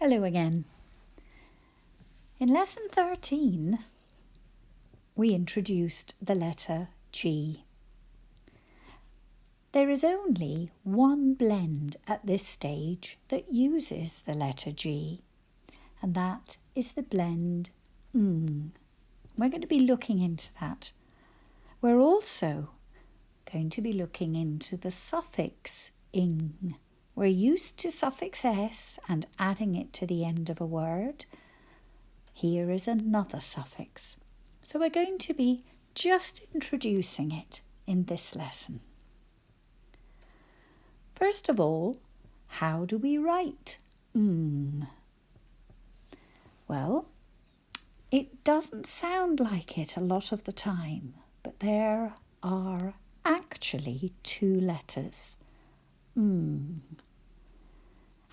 Hello again. In lesson 13, we introduced the letter G. There is only one blend at this stage that uses the letter G, and that is the blend ng. We're going to be looking into that. We're also going to be looking into the suffix ing. We're used to suffix s and adding it to the end of a word. Here is another suffix. So we're going to be just introducing it in this lesson. First of all, how do we write ng? Well, it doesn't sound like it a lot of the time, but there are actually two letters. Ng.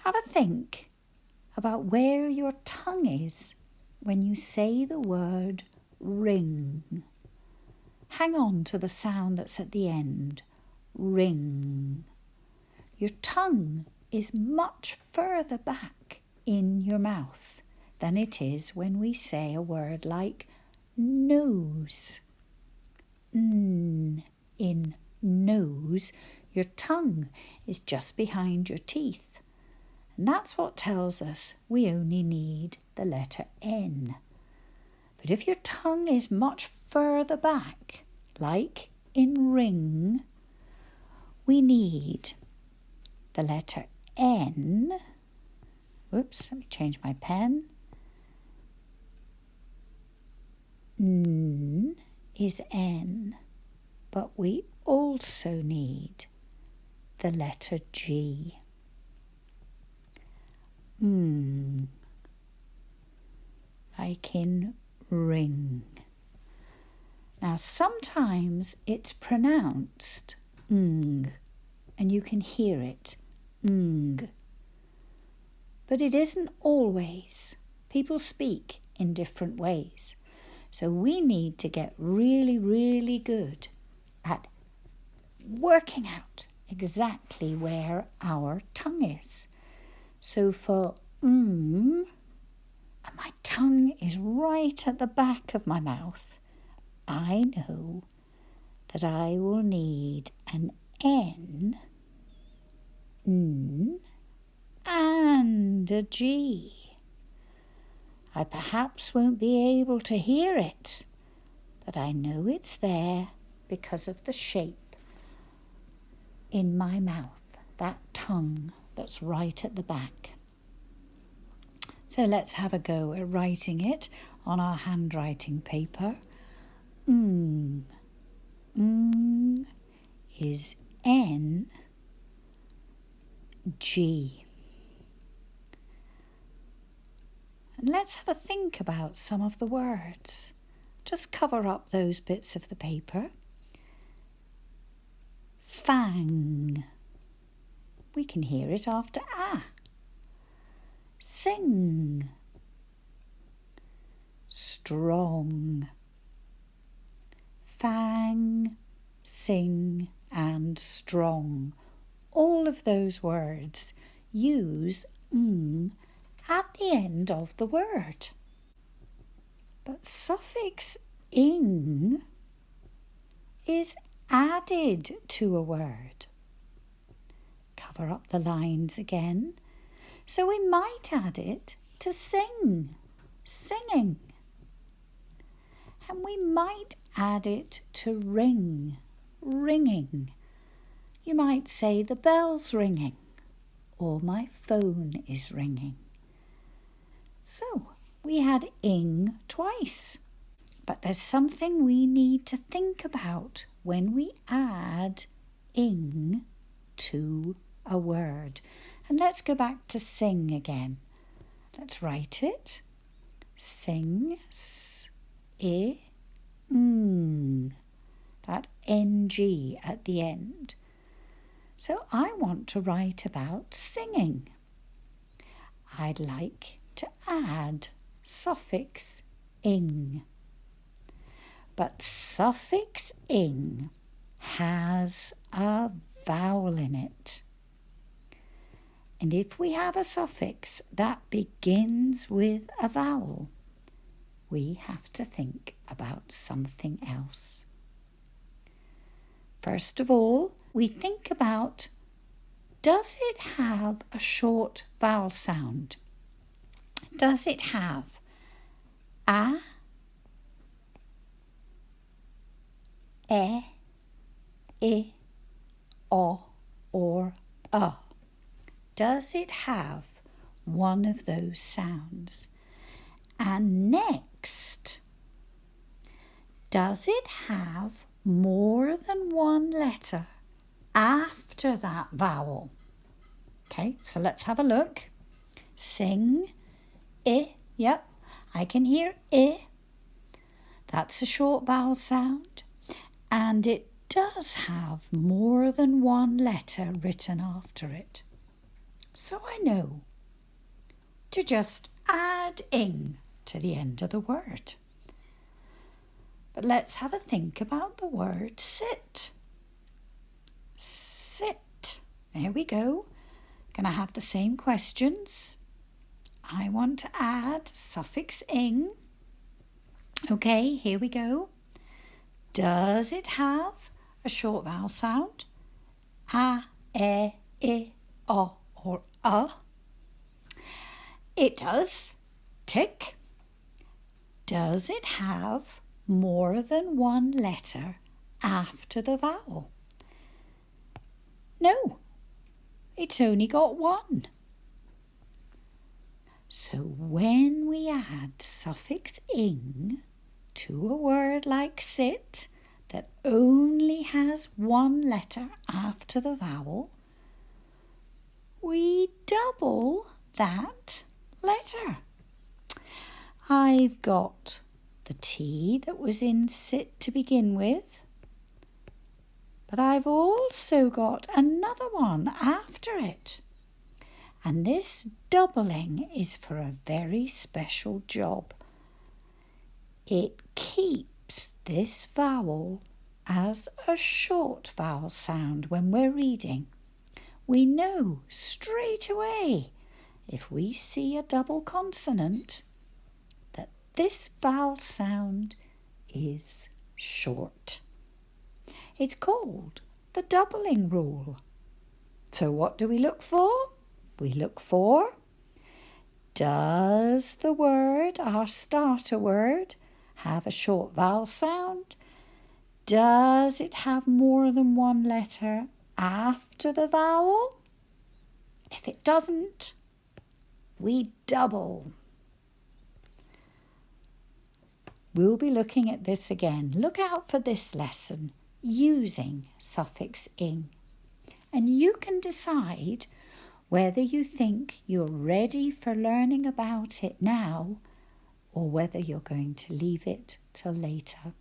Have a think about where your tongue is when you say the word ring. Hang on to the sound that's at the end. Ring. Your tongue is much further back in your mouth than it is when we say a word like nose. N in nose, your tongue is just behind your teeth. And that's what tells us we only need the letter N. But if your tongue is much further back, like in ring, we need the letter N. Oops, let me change my pen. N is N, but we also need the letter G. Ng, like in ring. Now sometimes it's pronounced ng, and you can hear it, ng. But it isn't always. People speak in different ways. So we need to get really, really good at working out exactly where our tongue is. So for and my tongue is right at the back of my mouth, I know that I will need an N, and a G. I perhaps won't be able to hear it, but I know it's there because of the shape in my mouth, that tongue that's right at the back. So let's have a go at writing it on our handwriting paper. Ng. Ng is N, G. And let's have a think about some of the words. Just cover up those bits of the paper. Fang. We can hear it after ah. Sing. Strong. Fang, sing, and strong. All of those words use ng at the end of the word. But suffix ing is added to a word. Cover up the lines again. So we might add it to sing, singing. And we might add it to ring, ringing. You might say the bell's ringing, or my phone is ringing. So we had ing twice. But there's something we need to think about when we add ing to a word. And let's go back to sing again. Let's write it. Sing, s-i, ng. That ng at the end. So I want to write about singing. I'd like to add suffix ing. But suffix ing has a vowel in it. And if we have a suffix that begins with a vowel, we have to think about something else. First of all, we think about, does it have a short vowel sound? Does it have a, e, I, o, or a? Does it have one of those sounds? And next, does it have more than one letter after that vowel? Okay, so let's have a look. Sing, I, yep, I can hear I. That's a short vowel sound. And it does have more than one letter written after it. So I know to just add ing to the end of the word. But let's have a think about the word sit. Sit. There we go. Going to have the same questions. I want to add suffix ing. Okay, here we go. Does it have a short vowel sound? A, e, I, o, or a? It does. Tick. Does it have more than one letter after the vowel? No, it's only got one. So when we add suffix ing to a word like sit that only has one letter after the vowel, we double that letter. I've got the T that was in sit to begin with, but I've also got another one after it. And this doubling is for a very special job. It keeps this vowel as a short vowel sound when we're reading. We know straight away, if we see a double consonant, that this vowel sound is short. It's called the doubling rule. So what do we look for? We look for, does the word, our starter word, have a short vowel sound? Does it have more than one letter after the vowel? If it doesn't, we double. We'll be looking at this again. Look out for this lesson, using suffix ing. And you can decide whether you think you're ready for learning about it now or whether you're going to leave it till later.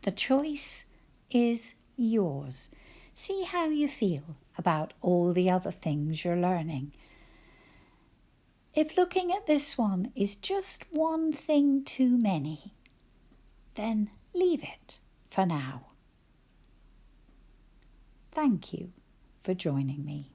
The choice is yours. See how you feel about all the other things you're learning. If looking at this one is just one thing too many, then leave it for now. Thank you for joining me.